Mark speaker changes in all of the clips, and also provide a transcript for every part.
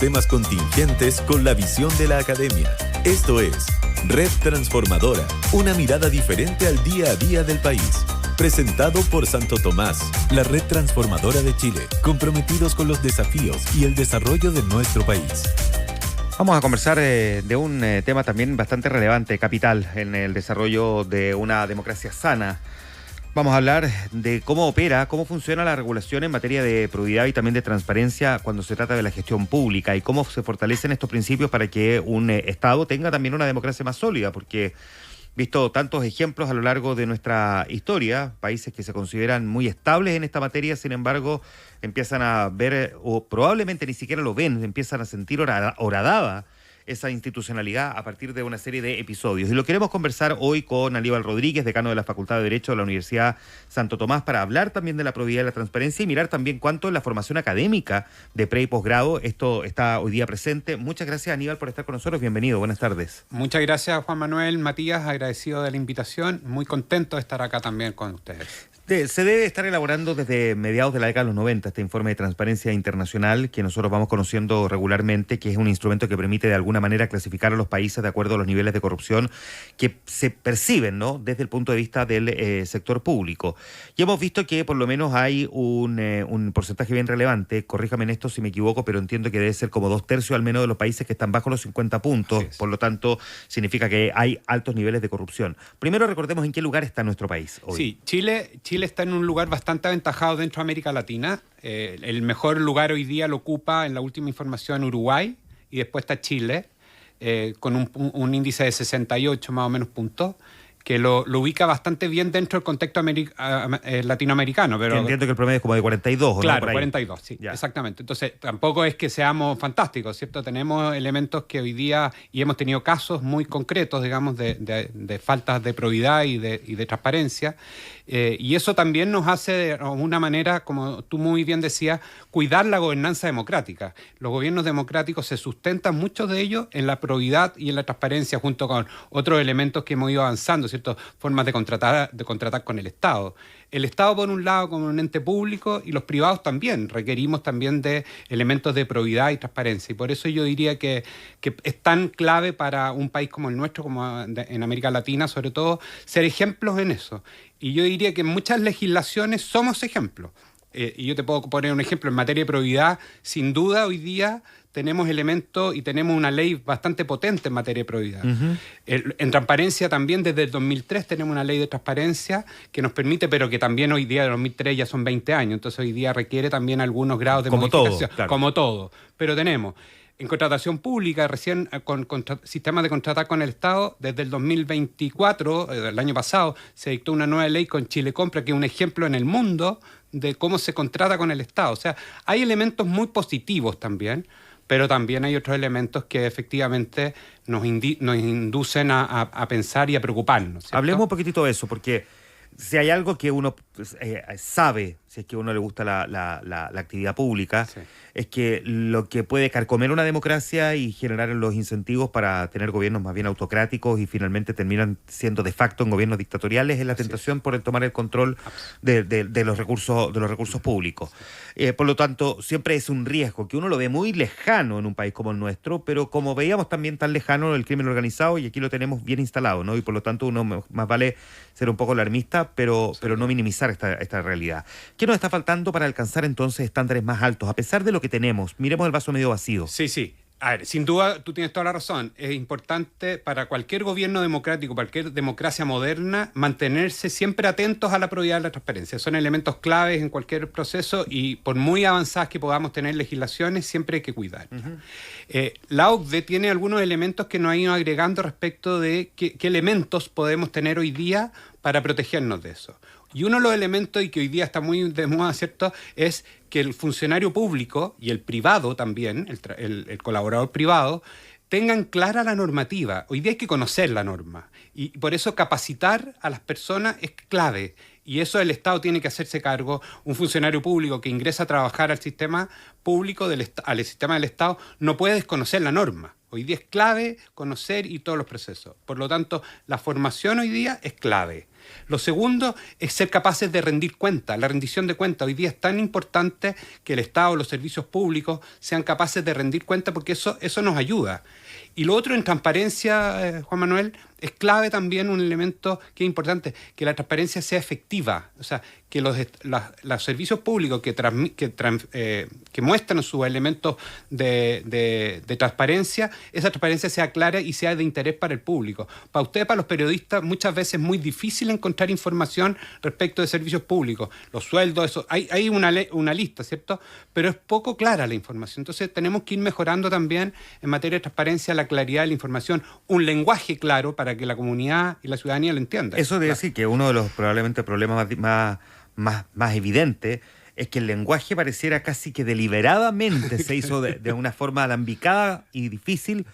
Speaker 1: Temas contingentes con la visión de la academia. Esto es Red Transformadora, una mirada diferente al día a día del país. Presentado por Santo Tomás, la Red Transformadora de Chile, comprometidos con los desafíos y el desarrollo de nuestro país.
Speaker 2: Vamos a conversar de un tema también bastante relevante, capital, en el desarrollo de una democracia sana. Vamos a hablar de cómo opera, cómo funciona la regulación en materia de probidad y también de transparencia cuando se trata de la gestión pública y cómo se fortalecen estos principios para que un Estado tenga también una democracia más sólida, porque visto tantos ejemplos a lo largo de nuestra historia, países que se consideran muy estables en esta materia, sin embargo, empiezan a ver, o probablemente ni siquiera lo ven, empiezan a sentir horadada esa institucionalidad a partir de una serie de episodios. Y lo queremos conversar hoy con Aníbal Rodríguez, decano de la Facultad de Derecho de la Universidad Santo Tomás, para hablar también de la probidad y la transparencia y mirar también cuánto en la formación académica de pre y posgrado esto está hoy día presente. Muchas gracias, Aníbal, por estar con nosotros. Bienvenido, buenas tardes.
Speaker 3: Muchas gracias, Juan Manuel, Matías, agradecido de la invitación. Muy contento de estar acá también con ustedes.
Speaker 2: Se debe estar elaborando desde mediados de la década de los 90 este informe de transparencia internacional que nosotros vamos conociendo regularmente, que es un instrumento que permite de alguna manera clasificar a los países de acuerdo a los niveles de corrupción que se perciben, ¿no?, desde el punto de vista del sector público. Y hemos visto que por lo menos hay un porcentaje bien relevante, corríjame en esto si me equivoco, pero entiendo que debe ser como 2/3 al menos de los países que están bajo los 50 puntos, por lo tanto significa que hay altos niveles de corrupción. Primero recordemos en qué lugar está nuestro país hoy.
Speaker 3: Sí, Chile está en un lugar bastante aventajado dentro de América Latina. El mejor lugar hoy día lo ocupa, en la última información, Uruguay, y después está Chile, con un índice de 68 más o menos puntos, que lo ubica bastante bien dentro del contexto latinoamericano. Pero
Speaker 2: entiendo que el promedio es como de 42, ¿o
Speaker 3: claro,
Speaker 2: no? Por ahí.
Speaker 3: 42, sí,
Speaker 2: Ya.
Speaker 3: Exactamente. Entonces, tampoco es que seamos fantásticos, ¿cierto? Tenemos elementos que hoy día, y hemos tenido casos muy concretos, digamos, de faltas de probidad y de transparencia, y eso también nos hace, de alguna manera, como tú muy bien decías, cuidar la gobernanza democrática. Los gobiernos democráticos se sustentan, muchos de ellos, en la probidad y en la transparencia, junto con otros elementos que hemos ido avanzando, ¿cierto? Formas de contratar con el Estado. El Estado, por un lado, como un ente público, y los privados también. Requerimos también de elementos de probidad y transparencia. Y por eso yo diría que es tan clave para un país como el nuestro, como en América Latina, sobre todo, ser ejemplos en eso. Y yo diría que en muchas legislaciones somos ejemplos. Y yo te puedo poner un ejemplo en materia de probidad. Sin duda, hoy día tenemos elementos y tenemos una ley bastante potente en materia de probidad.
Speaker 2: Uh-huh.
Speaker 3: En transparencia también, desde el 2003 tenemos una ley de transparencia que nos permite, pero que también hoy día, de 2003 ya son 20 años, entonces hoy día requiere también algunos grados de modificación.
Speaker 2: Todo, claro.
Speaker 3: Como todo. Pero tenemos en contratación pública, recién con sistemas de contratar con el Estado, desde el 2024, el año pasado, se dictó una nueva ley con Chile Compra, que es un ejemplo en el mundo de cómo se contrata con el Estado. O sea, hay elementos muy positivos también, pero también hay otros elementos que efectivamente nos inducen a pensar y a preocuparnos, ¿cierto?
Speaker 2: Hablemos un poquitito de eso, porque si hay algo que uno sabe, si es que a uno le gusta la actividad pública, sí, es que lo que puede carcomer una democracia y generar los incentivos para tener gobiernos más bien autocráticos y finalmente terminan siendo de facto en gobiernos dictatoriales es la tentación por el tomar el control de los recursos públicos. Por lo tanto, siempre es un riesgo que uno lo ve muy lejano en un país como el nuestro, pero como veíamos también tan lejano el crimen organizado, y aquí lo tenemos bien instalado, ¿no? Y por lo tanto uno más vale ser un poco alarmista, pero no minimizar esta realidad. ¿Qué nos está faltando para alcanzar entonces estándares más altos? A pesar de lo que tenemos, miremos el vaso medio vacío.
Speaker 3: Sí. A ver, sin duda, tú tienes toda la razón. Es importante para cualquier gobierno democrático, cualquier democracia moderna, mantenerse siempre atentos a la probidad y la transparencia. Son elementos claves en cualquier proceso y por muy avanzadas que podamos tener legislaciones, siempre hay que cuidar. Uh-huh. La OCDE tiene algunos elementos que nos ha ido agregando respecto de qué elementos podemos tener hoy día para protegernos de eso. Y uno de los elementos, y que hoy día está muy de moda, ¿cierto?, es que el funcionario público y el privado también, el colaborador privado, tengan clara la normativa. Hoy día hay que conocer la norma. Y por eso capacitar a las personas es clave. Y eso el Estado tiene que hacerse cargo. Un funcionario público que ingresa a trabajar al sistema público, al sistema del Estado, no puede desconocer la norma. Hoy día es clave conocer y todos los procesos. Por lo tanto, la formación hoy día es clave. Lo segundo es ser capaces de rendir cuenta. La rendición de cuenta hoy día es tan importante que el Estado, los servicios públicos sean capaces de rendir cuenta porque eso nos ayuda. Y lo otro en transparencia, Juan Manuel, es clave también un elemento que es importante, que la transparencia sea efectiva. O sea, que los servicios públicos que muestran sus elementos de transparencia, esa transparencia sea clara y sea de interés para el público. Para usted, para los periodistas, muchas veces es muy difícil encontrar información respecto de servicios públicos. Los sueldos, eso, hay una lista, ¿cierto? Pero es poco clara la información. Entonces tenemos que ir mejorando también en materia de transparencia la claridad de la información, un lenguaje claro para que la comunidad y la ciudadanía lo entiendan.
Speaker 2: Eso debe decir que uno de los probablemente problemas más evidentes es que el lenguaje pareciera casi que deliberadamente se hizo de una forma alambicada y difícil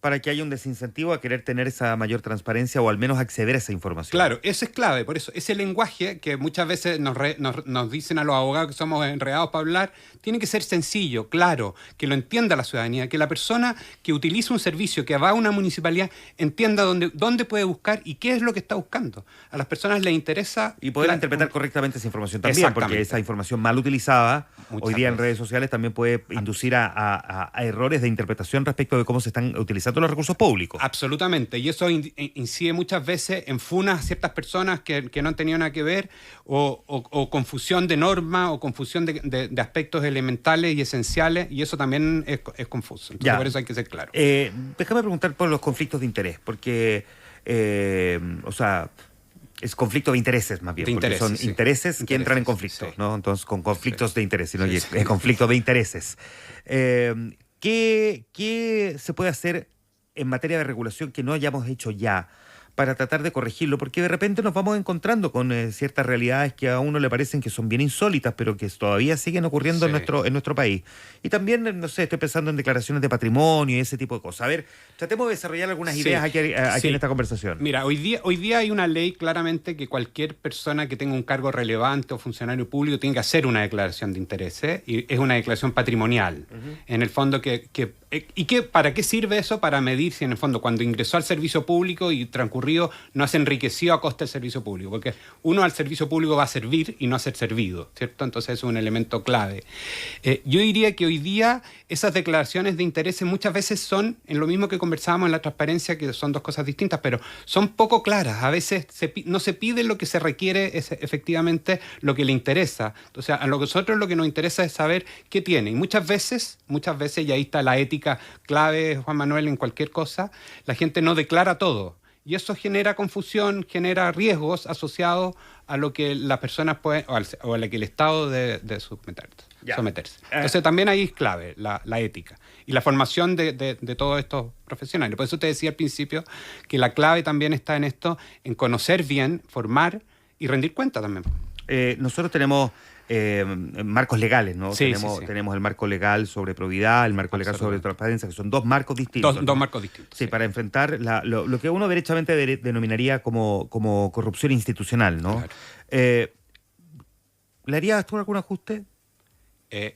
Speaker 2: para que haya un desincentivo a querer tener esa mayor transparencia o al menos acceder a esa información.
Speaker 3: Claro, eso es clave. Por eso, ese lenguaje que muchas veces nos dicen a los abogados que somos enredados para hablar, tiene que ser sencillo, claro, que lo entienda la ciudadanía, que la persona que utiliza un servicio, que va a una municipalidad, entienda dónde puede buscar y qué es lo que está buscando. A las personas les interesa...
Speaker 2: Y poder interpretar correctamente esa información también, porque esa información mal utilizada, hoy día en redes sociales, también puede inducir a errores de interpretación respecto de cómo se están utilizando los recursos públicos.
Speaker 3: Absolutamente, y eso incide muchas veces en funas a ciertas personas que no han tenido nada que ver, o confusión de normas, o confusión de aspectos elementales y esenciales, y eso también es confuso. Entonces, por eso hay que ser claro.
Speaker 2: Déjame preguntar por los conflictos de interés, porque, es conflicto de intereses más bien, porque son intereses que entran en conflicto, sí. ¿No? Entonces, con conflictos de interés, sino es conflicto de intereses. ¿Qué se puede hacer en materia de regulación que no hayamos hecho ya para tratar de corregirlo? Porque de repente nos vamos encontrando con ciertas realidades que a uno le parecen que son bien insólitas, pero que todavía siguen ocurriendo en nuestro país. Y también, no sé, estoy pensando en declaraciones de patrimonio y ese tipo de cosas. A ver, tratemos de desarrollar algunas ideas aquí en esta conversación.
Speaker 3: Mira, hoy día hay una ley claramente que cualquier persona que tenga un cargo relevante o funcionario público tiene que hacer una declaración de intereses, y es una declaración patrimonial. En el fondo, ¿para qué sirve eso? Para medir si en el fondo cuando ingresó al servicio público y transcurrido no se enriqueció a costa del servicio público, porque uno al servicio público va a servir y no a ser servido, ¿cierto? Entonces es un elemento clave. Yo diría que hoy día esas declaraciones de intereses muchas veces son, en lo mismo que conversábamos en la transparencia, que son dos cosas distintas, pero son poco claras. A veces no se pide lo que se requiere, es efectivamente lo que le interesa. O sea, a nosotros lo que nos interesa es saber qué tiene. Y muchas veces, y ahí está la ética clave, Juan Manuel, en cualquier cosa, la gente no declara todo. Y eso genera confusión, genera riesgos asociados a lo que las personas pueden, o a lo que el Estado debe someterse. Entonces también ahí es clave la ética y la formación de todos estos profesionales. Por eso te decía al principio que la clave también está en esto, en conocer bien, formar y rendir cuenta también.
Speaker 2: Nosotros tenemos marcos legales, ¿no?
Speaker 3: Sí,
Speaker 2: tenemos el marco legal sobre probidad, el marco legal sobre transparencia, que son dos marcos distintos.
Speaker 3: Dos marcos distintos.
Speaker 2: Sí, para enfrentar lo que uno derechamente denominaría como corrupción institucional, ¿no? Claro. ¿Le harías tú algún ajuste?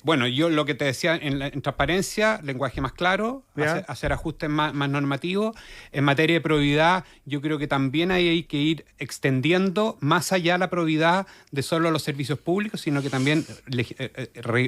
Speaker 3: Bueno, yo lo que te decía en transparencia, lenguaje más claro, hacer ajustes más normativos. En materia de probidad, yo creo que también hay que ir extendiendo más allá la probidad de solo los servicios públicos, sino que también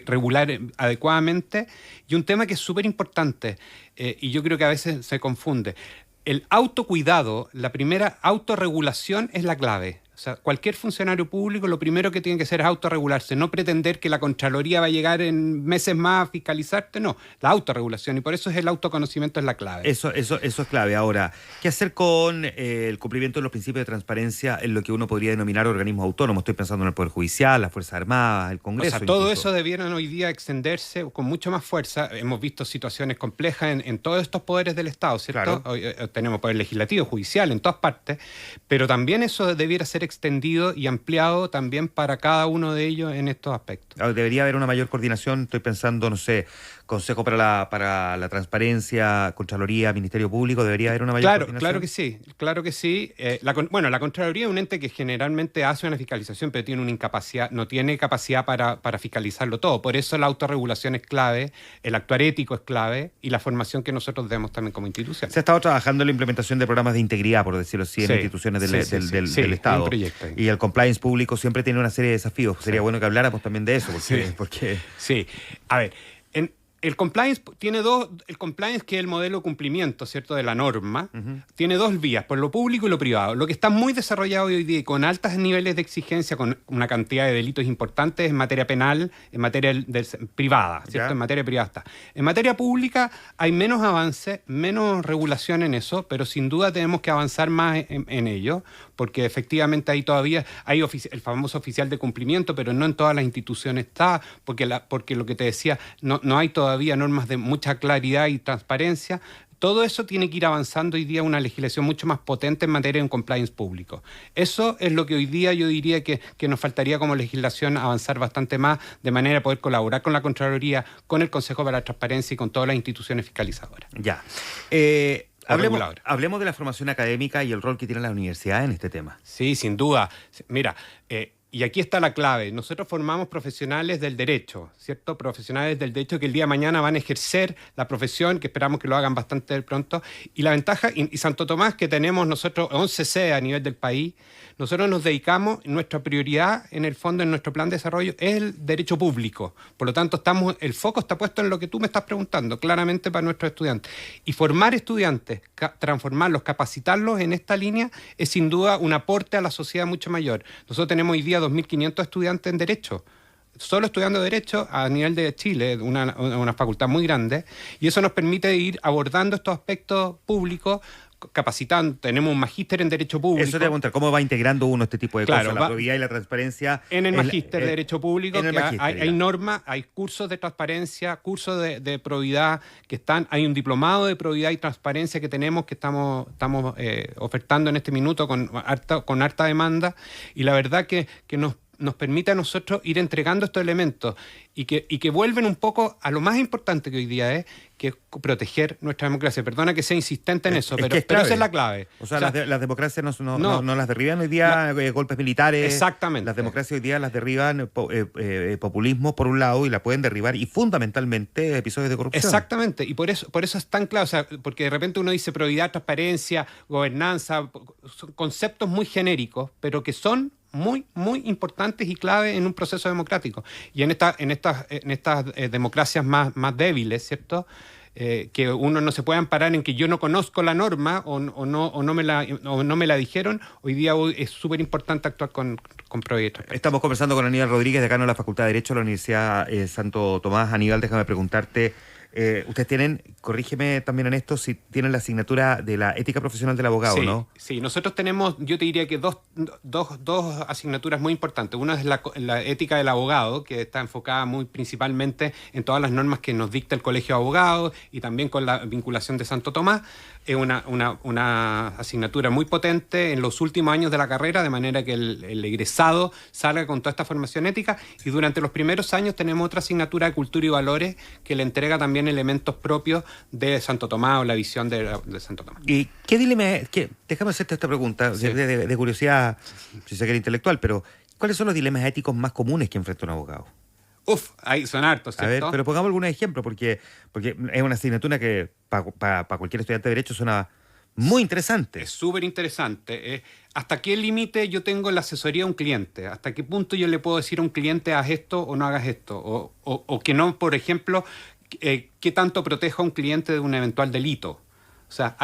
Speaker 3: regular adecuadamente. Y un tema que es súper importante, y yo creo que a veces se confunde. El autocuidado, la primera autorregulación es la clave. O sea, cualquier funcionario público lo primero que tiene que hacer es autorregularse, no pretender que la Contraloría va a llegar en meses más a fiscalizarte, no, la autorregulación, y por eso el autoconocimiento es la clave.
Speaker 2: Eso es clave. Ahora, ¿qué hacer con el cumplimiento de los principios de transparencia en lo que uno podría denominar organismos autónomos? Estoy pensando en el Poder Judicial, las Fuerzas Armadas, el Congreso.
Speaker 3: O sea, todo eso debieran hoy día extenderse con mucho más fuerza. Hemos visto situaciones complejas en todos estos poderes del Estado, ¿cierto? Claro. Hoy, tenemos poder legislativo, judicial, en todas partes, pero también eso debiera ser extendido y ampliado también para cada uno de ellos en estos aspectos.
Speaker 2: Debería haber una mayor coordinación, estoy pensando, no sé, Consejo para la Transparencia, Contraloría, Ministerio Público, debería haber una mayor coordinación.
Speaker 3: Claro que sí. La Contraloría es un ente que generalmente hace una fiscalización, pero tiene una incapacidad, no tiene capacidad para fiscalizarlo todo. Por eso la autorregulación es clave, el actuar ético es clave y la formación que nosotros demos también como institución.
Speaker 2: Se ha estado trabajando en la implementación de programas de integridad, por decirlo así, en instituciones del Estado.
Speaker 3: Un proyecto ahí.
Speaker 2: Y el compliance público siempre tiene una serie de desafíos. Sería bueno que habláramos también de eso, porque...
Speaker 3: Sí, a ver, el compliance tiene el compliance, que es el modelo de cumplimiento, ¿cierto?, de la norma, tiene dos vías, por lo público y lo privado. Lo que está muy desarrollado hoy día, con altos niveles de exigencia, con una cantidad de delitos importantes en materia penal, en materia privada, ¿cierto? En materia privada está. En materia pública hay menos avance, menos regulación en eso, pero sin duda tenemos que avanzar más en ello, porque efectivamente ahí todavía hay el famoso oficial de cumplimiento, pero no en todas las instituciones está, porque lo que te decía, no hay todavía normas de mucha claridad y transparencia. Todo eso tiene que ir avanzando hoy día una legislación mucho más potente en materia de compliance público. Eso es lo que hoy día yo diría que nos faltaría como legislación avanzar bastante más, de manera de poder colaborar con la Contraloría, con el Consejo para la Transparencia y con todas las instituciones fiscalizadoras.
Speaker 2: Ya. Hablemos de la formación académica y el rol que tiene la universidad en este tema.
Speaker 3: Sí, sin duda. Mira, y aquí está la clave. Nosotros formamos profesionales del derecho, ¿cierto? Profesionales del derecho que el día de mañana van a ejercer la profesión, que esperamos que lo hagan bastante pronto. Y la ventaja, y Santo Tomás, que tenemos nosotros 11 sedes a nivel del país, nosotros nos dedicamos, nuestra prioridad en el fondo, en nuestro plan de desarrollo, es el derecho público. Por lo tanto, el foco está puesto en lo que tú me estás preguntando, claramente para nuestros estudiantes. Y formar estudiantes, transformarlos, capacitarlos en esta línea, es sin duda un aporte a la sociedad mucho mayor. Nosotros tenemos hoy día 2.500 estudiantes en Derecho, solo estudiando Derecho a nivel de Chile, una facultad muy grande, y eso nos permite ir abordando estos aspectos públicos, capacitando. Tenemos un magíster en Derecho Público.
Speaker 2: Eso te voy a preguntar, ¿cómo va integrando uno este tipo de cosas? La probidad y la transparencia.
Speaker 3: En el magíster de Derecho Público, hay normas, hay cursos de transparencia, cursos de probidad que están, hay un diplomado de probidad y transparencia que tenemos, que estamos ofertando en este minuto con harta demanda, y la verdad que nos permite a nosotros ir entregando estos elementos y que vuelven un poco a lo más importante que hoy día es, que es proteger nuestra democracia. Perdona que sea insistente en eso, pero esa es la clave.
Speaker 2: O sea, las democracias no las derriban hoy día golpes militares.
Speaker 3: Exactamente.
Speaker 2: Las democracias hoy día las derriban populismo por un lado, y la pueden derribar, y fundamentalmente episodios de corrupción.
Speaker 3: Exactamente, y por eso es tan clave, o sea, porque de repente uno dice probidad, transparencia, gobernanza, son conceptos muy genéricos, pero que son muy, muy importantes y clave en un proceso democrático. Y en estas democracias más débiles, ¿cierto?, que uno no se puede amparar en que yo no conozco la norma o no me la dijeron. Hoy día es súper importante actuar con proyectos.
Speaker 2: Estamos conversando con Aníbal Rodríguez, decano de la Facultad de Derecho de la Universidad Santo Tomás. Aníbal, déjame preguntarte, ustedes tienen, corrígeme también en esto, si tienen la asignatura de la ética profesional del abogado, ¿no? Sí,
Speaker 3: nosotros tenemos, yo te diría que dos asignaturas muy importantes. Una es la ética del abogado, que está enfocada muy principalmente en todas las normas que nos dicta el Colegio de Abogados y también con la vinculación de Santo Tomás. Es una asignatura muy potente en los últimos años de la carrera, de manera que el egresado salga con toda esta formación ética, y durante los primeros años tenemos otra asignatura de cultura y valores que le entrega también elementos propios de Santo Tomás, o la visión de Santo Tomás.
Speaker 2: ¿Y qué dilema es? Déjame hacerte esta pregunta, sí, de curiosidad, si se quiere intelectual, pero ¿cuáles son los dilemas éticos más comunes que enfrenta un abogado?
Speaker 3: Ahí son hartos, ¿cierto?
Speaker 2: A ver, pero pongamos algunos ejemplos, porque es una asignatura que para cualquier estudiante de Derecho suena muy interesante.
Speaker 3: Es súper interesante. ¿Hasta qué límite yo tengo la asesoría de un cliente? ¿Hasta qué punto yo le puedo decir a un cliente, haz esto o no hagas esto? O que no, por ejemplo, ¿qué tanto protejo a un cliente de un eventual delito? O sea,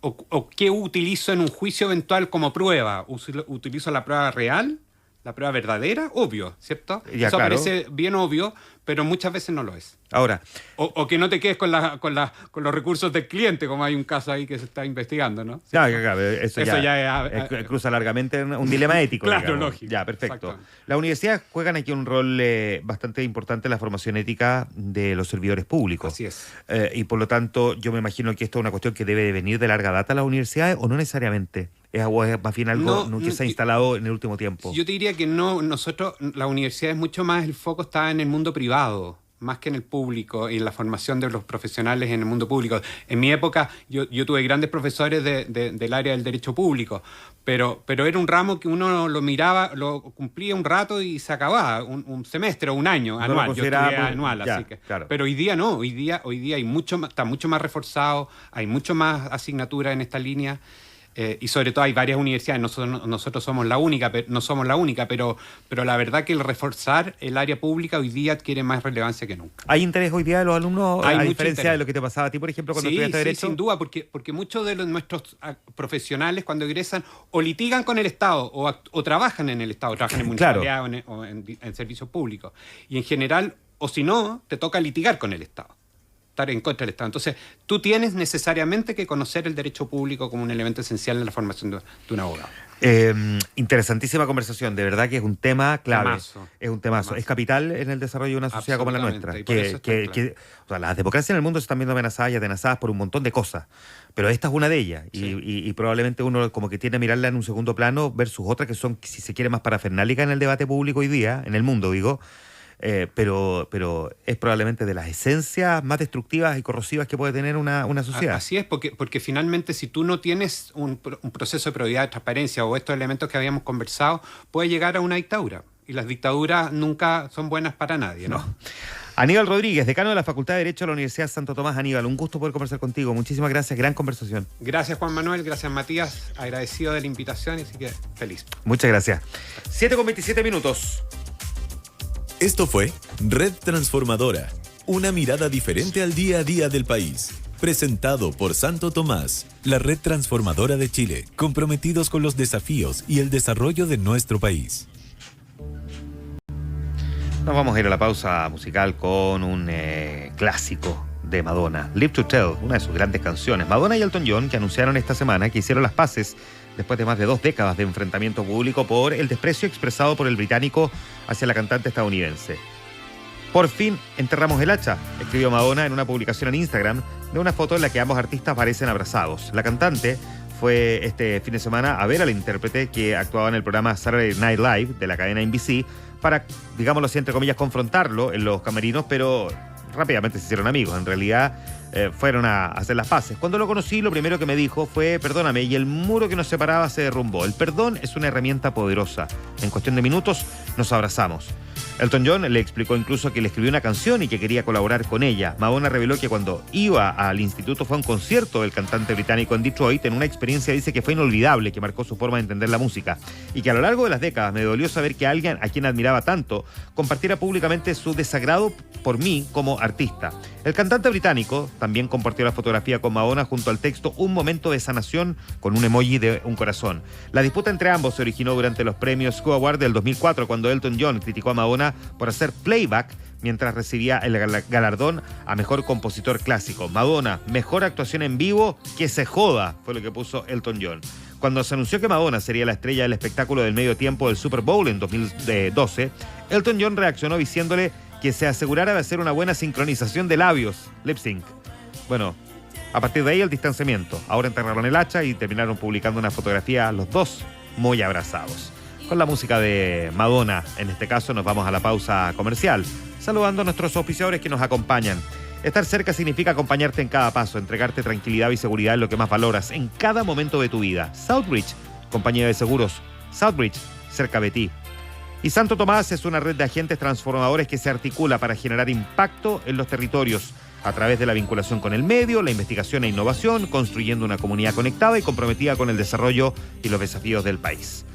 Speaker 3: o ¿qué utilizo en un juicio eventual como prueba? ¿Utilizo la prueba real? ¿La prueba verdadera? Obvio, ¿cierto?
Speaker 2: Ya,
Speaker 3: eso
Speaker 2: claro.
Speaker 3: parece bien obvio, pero muchas veces no lo es.
Speaker 2: Ahora.
Speaker 3: O que no te quedes con los recursos del cliente, como hay un caso ahí que se está investigando, ¿no?
Speaker 2: Claro, eso ya cruza largamente un dilema ético.
Speaker 3: Claro,
Speaker 2: digamos.
Speaker 3: Lógico.
Speaker 2: Ya, perfecto. Las universidades juegan aquí un rol bastante importante en la formación ética de los servidores públicos.
Speaker 3: Así es.
Speaker 2: Y por lo tanto, yo me imagino que esto es una cuestión que debe venir de larga data a las universidades, o no necesariamente. ¿Es más bien algo que se ha instalado en el último tiempo?
Speaker 3: Yo te diría que no. Nosotros, la universidad es mucho más, el foco está en el mundo privado, más que en el público y en la formación de los profesionales en el mundo público. En mi época yo tuve grandes profesores del área del derecho público, pero era un ramo que uno lo miraba, lo cumplía un rato y se acababa, un semestre o un año anual. Yo estudié anual,
Speaker 2: ya,
Speaker 3: así que.
Speaker 2: Claro.
Speaker 3: Pero hoy día no, hoy día hay está mucho más reforzado, hay mucho más asignaturas en esta línea. Y sobre todo hay varias universidades, nosotros somos la única, no somos la única, pero la verdad que el reforzar el área pública hoy día adquiere más relevancia que nunca.
Speaker 2: ¿Hay interés hoy día de los alumnos,
Speaker 3: hay
Speaker 2: a diferencia de lo que te pasaba a ti, por ejemplo, cuando estudiaste Derecho?
Speaker 3: Sí, sin duda, porque muchos de nuestros profesionales cuando egresan o litigan con el Estado o trabajan en el Estado, trabajan en municipalidad o en servicios públicos. Y en general, o si no, te toca litigar con el Estado, estar en contra del Estado. Entonces, tú tienes necesariamente que conocer el derecho público como un elemento esencial en la formación de un abogado.
Speaker 2: Interesantísima conversación, de verdad que es un tema clave.
Speaker 3: Temazo.
Speaker 2: Es un temazo. Es capital en el desarrollo de una sociedad como la nuestra. O sea, las democracias en el mundo se están viendo amenazadas y atenazadas por un montón de cosas, pero esta es una de ellas. Sí. Y probablemente uno como que tiende a mirarla en un segundo plano versus otras que son, si se quiere, más parafernálicas en el debate público hoy día, en el mundo, digo. Pero es probablemente de las esencias más destructivas y corrosivas que puede tener una sociedad.
Speaker 3: Así es, porque finalmente si tú no tienes un proceso de probidad, de transparencia o estos elementos que habíamos conversado, puede llegar a una dictadura. Y las dictaduras nunca son buenas para nadie, ¿no?
Speaker 2: Aníbal Rodríguez, decano de la Facultad de Derecho de la Universidad Santo Tomás. Aníbal, un gusto poder conversar contigo. Muchísimas gracias, gran conversación.
Speaker 3: Gracias, Juan Manuel, gracias, Matías. Agradecido de la invitación y así que feliz.
Speaker 2: Muchas gracias. 7:27.
Speaker 1: Esto fue Red Transformadora, una mirada diferente al día a día del país. Presentado por Santo Tomás, la Red Transformadora de Chile, comprometidos con los desafíos y el desarrollo de nuestro país.
Speaker 2: Nos vamos a ir a la pausa musical con un clásico de Madonna, Live to Tell, una de sus grandes canciones. Madonna y Elton John, que anunciaron esta semana que hicieron las paces después de más de 2 décadas de enfrentamiento público por el desprecio expresado por el británico hacia la cantante estadounidense. Por fin enterramos el hacha, escribió Madonna en una publicación en Instagram de una foto en la que ambos artistas parecen abrazados. La cantante fue este fin de semana a ver al intérprete que actuaba en el programa Saturday Night Live de la cadena NBC para, digámoslo así, entre comillas, confrontarlo en los camerinos, pero rápidamente se hicieron amigos. En realidad fueron a hacer las paces. Cuando lo conocí, lo primero que me dijo fue perdóname, y el muro que nos separaba se derrumbó. El perdón es una herramienta poderosa. En cuestión de minutos nos abrazamos. Elton John le explicó incluso que le escribió una canción y que quería colaborar con ella. Madonna reveló que cuando iba al instituto fue a un concierto del cantante británico en Detroit, en una experiencia, dice, que fue inolvidable, que marcó su forma de entender la música, y que a lo largo de las décadas me dolió saber que alguien a quien admiraba tanto compartiera públicamente su desagrado por mí como artista. El cantante británico también compartió la fotografía con Madonna junto al texto Un momento de sanación con un emoji de un corazón. La disputa entre ambos se originó durante los premios Q Award del 2004, cuando Elton John criticó a Madonna por hacer playback mientras recibía el galardón a Mejor Compositor Clásico. Madonna, mejor actuación en vivo, que se joda, fue lo que puso Elton John. Cuando se anunció que Madonna sería la estrella del espectáculo del medio tiempo del Super Bowl en 2012, Elton John reaccionó diciéndole que se asegurara de hacer una buena sincronización de labios, lip sync. Bueno, a partir de ahí el distanciamiento. Ahora enterraron el hacha y terminaron publicando una fotografía los dos muy abrazados. Con la música de Madonna, en este caso, nos vamos a la pausa comercial, saludando a nuestros auspiciadores que nos acompañan. Estar cerca significa acompañarte en cada paso, entregarte tranquilidad y seguridad en lo que más valoras, en cada momento de tu vida. Southbridge, compañía de seguros. Southbridge, cerca de ti. Y Santo Tomás es una red de agentes transformadores que se articula para generar impacto en los territorios a través de la vinculación con el medio, la investigación e innovación, construyendo una comunidad conectada y comprometida con el desarrollo y los desafíos del país.